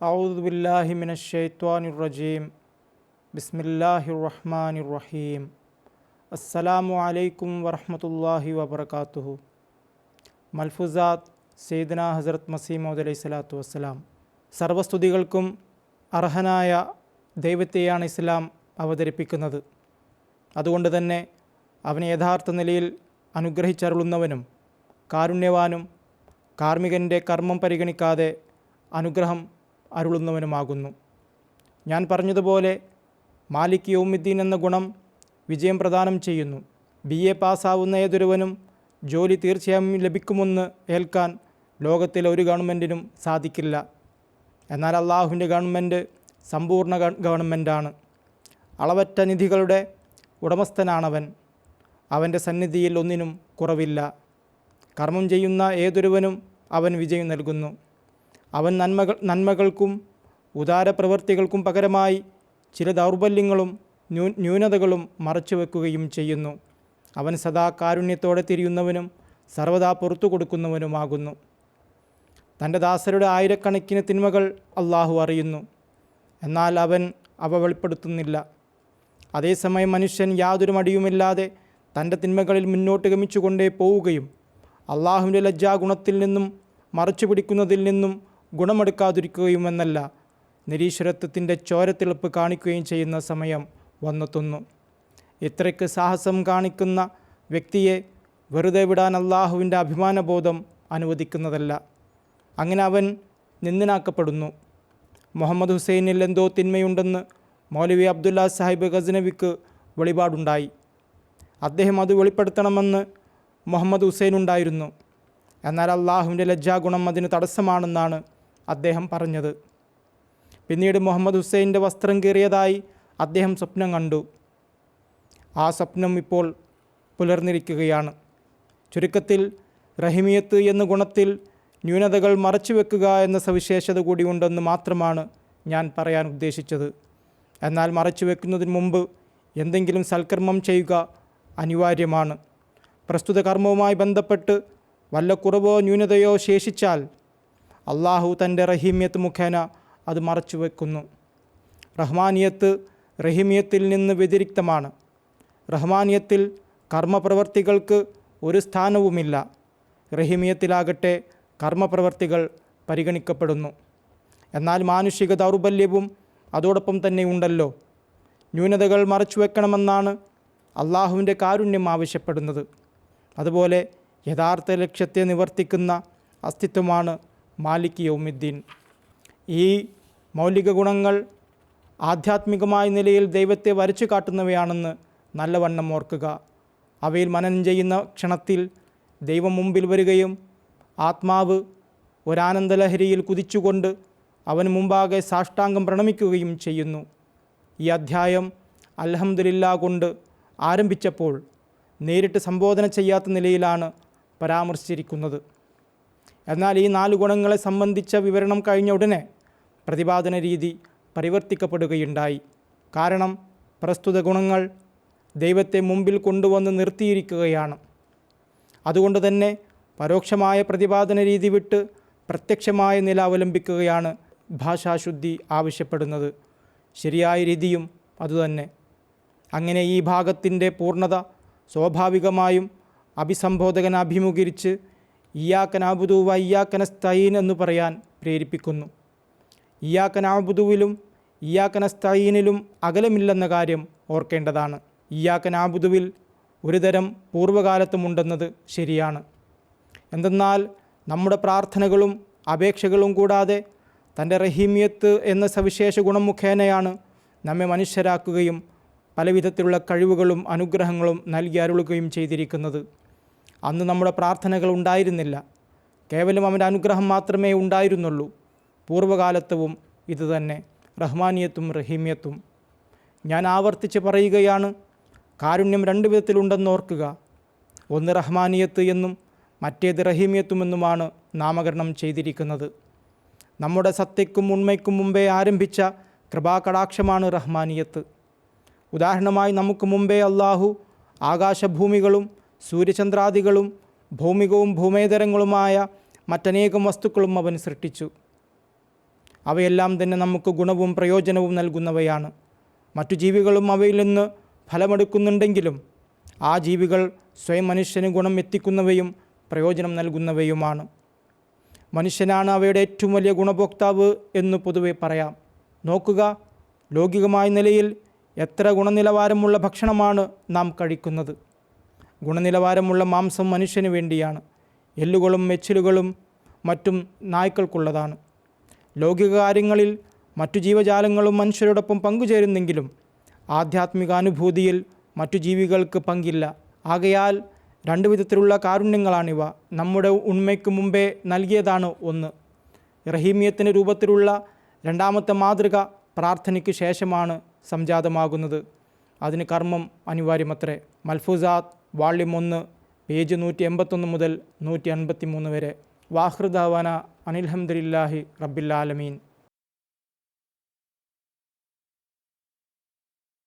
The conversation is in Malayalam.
അഊദു ബില്ലാഹി മിനശ് ശൈത്വാനിർ റജീം. ബിസ്മില്ലാഹിർ റഹ്മാനിർ റഹീം. അസ്സലാമു അലൈക്കും വറഹ്മത്തുള്ളാഹി വബറകാതുഹു. മൽഫുസാത്ത് സയ്യിദ്നാ ഹസ്രത്ത് മസീഹ് മൗഊദ് അലൈഹി സ്വലാത്തു വസ്സലാം. സർവസ്തുതികൾക്കും അർഹനായ ദൈവത്തെയാണ് ഇസ്ലാം അവതരിപ്പിക്കുന്നത്. അതുകൊണ്ട് തന്നെ അവനെ യഥാർത്ഥ നിലയിൽ അനുഗ്രഹിച്ചരുളുന്നവനും കാരുണ്യവാനും കാർമ്മികൻ്റെ കർമ്മം പരിഗണിക്കാതെ അനുഗ്രഹം അരുളുന്നവനുമാകുന്നു. ഞാൻ പറഞ്ഞതുപോലെ മാലിക് യൗമിദ്ദീൻ എന്ന ഗുണം വിജയം പ്രദാനം ചെയ്യുന്നു. BA പാസ്സാവുന്ന ഏതൊരുവനും ജോലി തീർച്ചയായും ലഭിക്കുമെന്ന് ഏൽക്കാൻ ലോകത്തിലെ ഒരു ഗവൺമെൻറ്റിനും സാധിക്കില്ല. എന്നാൽ അള്ളാഹുവിൻ്റെ ഗവൺമെൻറ് സമ്പൂർണ്ണ ഗവൺമെൻറ്റാണ്. അളവറ്റ നിധികളുടെ ഉടമസ്ഥനാണവൻ. അവൻ്റെ സന്നിധിയിൽ ഒന്നിനും കുറവില്ല. കർമ്മം ചെയ്യുന്ന ഏതൊരുവനും അവൻ വിജയം നൽകുന്നു. അവൻ നന്മകൾക്കും ഉദാരപ്രവൃത്തികൾക്കും പകരമായി ചില ദൗർബല്യങ്ങളും ന്യൂനതകളും മറച്ചു വെക്കുകയും ചെയ്യുന്നു. അവൻ സദാ കാരുണ്യത്തോടെ തിരിയുന്നവനും സർവദാ പുറത്തു കൊടുക്കുന്നവനുമാകുന്നു. തൻ്റെ ദാസരുടെ ആയിരക്കണക്കിന് തിന്മകൾ അള്ളാഹു അറിയുന്നു. എന്നാൽ അവൻ അവ വെളിപ്പെടുത്തുന്നില്ല. അതേസമയം മനുഷ്യൻ യാതൊരു മടിയുമില്ലാതെ തൻ്റെ തിന്മകളിൽ മുന്നോട്ട് ഗമിച്ചുകൊണ്ടേ പോവുകയും അള്ളാഹുവിൻ്റെ ലജ്ജാഗുണത്തിൽ നിന്നും മറച്ചു പിടിക്കുന്നതിൽ നിന്നും ഗുണമെടുക്കാതിരിക്കുകയുമെന്നല്ല, നിരീശ്വരത്വത്തിൻ്റെ ചോരത്തിളപ്പ് കാണിക്കുകയും ചെയ്യുന്ന സമയം വന്നെത്തുന്നു. ഇത്രയ്ക്ക് സാഹസം കാണിക്കുന്ന വ്യക്തിയെ വെറുതെ വിടാൻ അള്ളാഹുവിൻ്റെ അഭിമാനബോധം അനുവദിക്കുന്നതല്ല. അങ്ങനെ അവൻ നിന്ദനാക്കപ്പെടുന്നു. മുഹമ്മദ് ഹുസൈനിൽ എന്തോ തിന്മയുണ്ടെന്ന് മൗലവി അബ്ദുല്ല സാഹിബ് ഗസ്നവിക്ക് വെളിപാടുണ്ടായി. അദ്ദേഹം അത് വെളിപ്പെടുത്തണമെന്ന് മുഹമ്മദ് ഹുസൈനുണ്ടായിരുന്നു. എന്നാൽ അള്ളാഹുവിൻ്റെ ലജ്ജാഗുണം അതിന് തടസ്സമാണെന്നാണ് അദ്ദേഹം പറഞ്ഞത്. പിന്നീട് മുഹമ്മദ് ഹുസൈൻ്റെ വസ്ത്രം കീറിയതായി അദ്ദേഹം സ്വപ്നം കണ്ടു. ആ സ്വപ്നം ഇപ്പോൾ പുലർന്നിരിക്കുകയാണ്. ചുരുക്കത്തിൽ റഹിമിയത്ത് എന്ന ഗുണത്തിൽ ന്യൂനതകൾ മറച്ചു വെക്കുക എന്ന സവിശേഷത കൂടി ഉണ്ടെന്ന് മാത്രമാണ് ഞാൻ പറയാൻ ഉദ്ദേശിച്ചത്. എന്നാൽ മറച്ചു വെക്കുന്നതിന് മുമ്പ് എന്തെങ്കിലും സൽക്കർമ്മം ചെയ്യുക അനിവാര്യമാണ്. പ്രസ്തുത കർമ്മവുമായി ബന്ധപ്പെട്ട് വല്ല കുറവോ ന്യൂനതയോ ശേഷിച്ചാൽ അള്ളാഹു തൻ്റെ റഹീമിയത്ത് മുഖേന അത് മറച്ചു വെക്കുന്നു. റഹ്മാനിയത്ത് റഹീമിയത്തിൽ നിന്ന് വ്യതിരിക്തമാണ്. റഹ്മാനിയത്തിൽ കർമ്മപ്രവർത്തികൾക്ക് ഒരു സ്ഥാനവുമില്ല. റഹീമിയത്തിലാകട്ടെ കർമ്മപ്രവർത്തികൾ പരിഗണിക്കപ്പെടുന്നു. എന്നാൽ മാനുഷിക ദൗർബല്യവും അതോടൊപ്പം തന്നെ ഉണ്ടല്ലോ. ന്യൂനതകൾ മറച്ചു വെക്കണമെന്നാണ് അള്ളാഹുവിൻ്റെ കാരുണ്യം ആവശ്യപ്പെടുന്നത്. അതുപോലെ യഥാർത്ഥ ലക്ഷ്യത്തെ നിവർത്തിക്കുന്ന അസ്തിത്വമാണ് മാലിക് യൗമിദ്ദീൻ. ഈ മൗലിക ഗുണങ്ങൾ ആധ്യാത്മികമായ നിലയിൽ ദൈവത്തെ വരച്ചു കാട്ടുന്നവയാണെന്ന് നല്ലവണ്ണം ഓർക്കുക. അവയിൽ മനനം ചെയ്യുന്ന ക്ഷണത്തിൽ ദൈവം മുമ്പിൽ വരികയും ആത്മാവ് ഒരാനന്ദലഹരിയിൽ കുതിച്ചുകൊണ്ട് അവന് മുമ്പാകെ സാഷ്ടാംഗം പ്രണമിക്കുകയും ചെയ്യുന്നു. ഈ അധ്യായം അൽഹംദുലില്ലാ കൊണ്ട് ആരംഭിച്ചപ്പോൾ നേരിട്ട് സംബോധന ചെയ്യാത്ത നിലയിലാണ് പരാമർശിച്ചിരിക്കുന്നത്. എന്നാൽ ഈ 4 ഗുണങ്ങളെ സംബന്ധിച്ച വിവരണം കഴിഞ്ഞ ഉടനെ പ്രതിപാദന രീതി പരിവർത്തിക്കപ്പെടുകയുണ്ടായി. കാരണം പ്രസ്തുത ഗുണങ്ങൾ ദൈവത്തെ മുമ്പിൽ കൊണ്ടുവന്ന് നിർത്തിയിരിക്കുകയാണ്. അതുകൊണ്ട് തന്നെ പരോക്ഷമായ പ്രതിപാദന രീതി വിട്ട് പ്രത്യക്ഷമായ നില അവലംബിക്കുകയാണ് ഭാഷാശുദ്ധി ആവശ്യപ്പെടുന്നത്. ശരിയായ രീതിയും അതുതന്നെ. അങ്ങനെ ഈ ഭാഗത്തിൻ്റെ പൂർണ്ണത സ്വാഭാവികമായും അഭിസംബോധകൻ അഭിമുഖീകരിച്ച് ഇയ്യാക നഅ്ബുദു വ ഇയ്യാക നസ്തഈൻ എന്ന് പറയാൻ പ്രേരിപ്പിക്കുന്നു. ഇയ്യാക നഅ്ബുദുവിലും ഇയ്യാക നസ്തഈനിലും അകലമില്ലെന്ന കാര്യം ഓർക്കേണ്ടതാണ്. ഇയ്യാക നഅ്ബുദുവിൽ ഒരുതരം പൂർവ്വകാലത്തുമുണ്ടെന്നത് ശരിയാണ്. എന്തെന്നാൽ നമ്മുടെ പ്രാർത്ഥനകളും അപേക്ഷകളും കൂടാതെ തൻ്റെ റഹീമിയത്ത് എന്ന സവിശേഷ ഗുണം മുഖേനയാണ് നമ്മെ മനുഷ്യരാക്കുകയും പലവിധത്തിലുള്ള കഴിവുകളും അനുഗ്രഹങ്ങളും നൽകി അരുളുകയും ചെയ്തിരിക്കുന്നത്. അന്ന് നമ്മുടെ പ്രാർത്ഥനകൾ ഉണ്ടായിരുന്നില്ല. കേവലം അവൻ്റെ അനുഗ്രഹം മാത്രമേ ഉണ്ടായിരുന്നുള്ളൂ. പൂർവ്വകാലത്തും ഇതുതന്നെ, റഹ്മാനിയത്തും റഹീമിയത്തും. ഞാൻ ആവർത്തിച്ച് പറയുകയാണ്, കാരുണ്യം 2 വിധത്തിലുണ്ടെന്ന് ഓർക്കുക. ഒന്ന് റഹ്മാനിയത്ത് എന്നും മറ്റേത് റഹീമിയത്തുമെന്നുമാണ് നാമകരണം ചെയ്തിരിക്കുന്നത്. നമ്മുടെ സത്യക്കും ഉണ്മയ്ക്കും മുമ്പേ ആരംഭിച്ച കൃപാകടാക്ഷമാണ് റഹ്മാനിയത്ത്. ഉദാഹരണമായി നമുക്ക് മുമ്പേ അള്ളാഹു ആകാശഭൂമികളും സൂര്യചന്ദ്രാദികളും ഭൗമികവും ഭൂമേതരങ്ങളുമായ മറ്റനേകം വസ്തുക്കളും അവൻ സൃഷ്ടിച്ചു. അവയെല്ലാം തന്നെ നമുക്ക് ഗുണവും പ്രയോജനവും നൽകുന്നവയാണ്. മറ്റു ജീവികളും അവയിൽ നിന്ന് ഫലമെടുക്കുന്നുണ്ടെങ്കിലും ആ ജീവികൾ സ്വയം മനുഷ്യന് ഗുണം എത്തിക്കുന്നവയും പ്രയോജനം നൽകുന്നവയുമാണ്. മനുഷ്യനാണ് അവയുടെ ഏറ്റവും വലിയ ഗുണഭോക്താവ് എന്ന് പൊതുവെ പറയാം. നോക്കുക, ലൗകികമായ നിലയിൽ എത്ര ഗുണനിലവാരമുള്ള ഭക്ഷണമാണ് നാം കഴിക്കുന്നത്. ഗുണനിലവാരമുള്ള മാംസം മനുഷ്യന് വേണ്ടിയാണ്. എല്ലുകളും എച്ചിലുകളും മറ്റും നായ്ക്കൾക്കുള്ളതാണ്. ലൗകിക കാര്യങ്ങളിൽ മറ്റു ജീവജാലങ്ങളും മനുഷ്യരോടൊപ്പം പങ്കുചേരുന്നെങ്കിലും ആധ്യാത്മിക അനുഭൂതിയിൽ മറ്റു ജീവികൾക്ക് പങ്കില്ല. ആകയാൽ രണ്ട് വിധത്തിലുള്ള കാരുണ്യങ്ങളാണിവ. നമ്മുടെ ഉണ്മയ്ക്ക് മുമ്പേ നൽകിയതാണ് ഒന്ന്. റഹീമിയത്തിൻ്റെ രൂപത്തിലുള്ള രണ്ടാമത്തെ മാതൃക പ്രാർത്ഥനയ്ക്ക് ശേഷമാണ് സംജാതമാകുന്നത്. അതിന് കർമ്മം അനിവാര്യമത്രേ. മൽഫൂസാത്ത് വാള്യം 1 പേജ് 181 മുതൽ 153 വരെ. വാഹൃദാവാന അനിൽഹംദുലില്ലാഹി റബ്ബിൽ ആലമീൻ.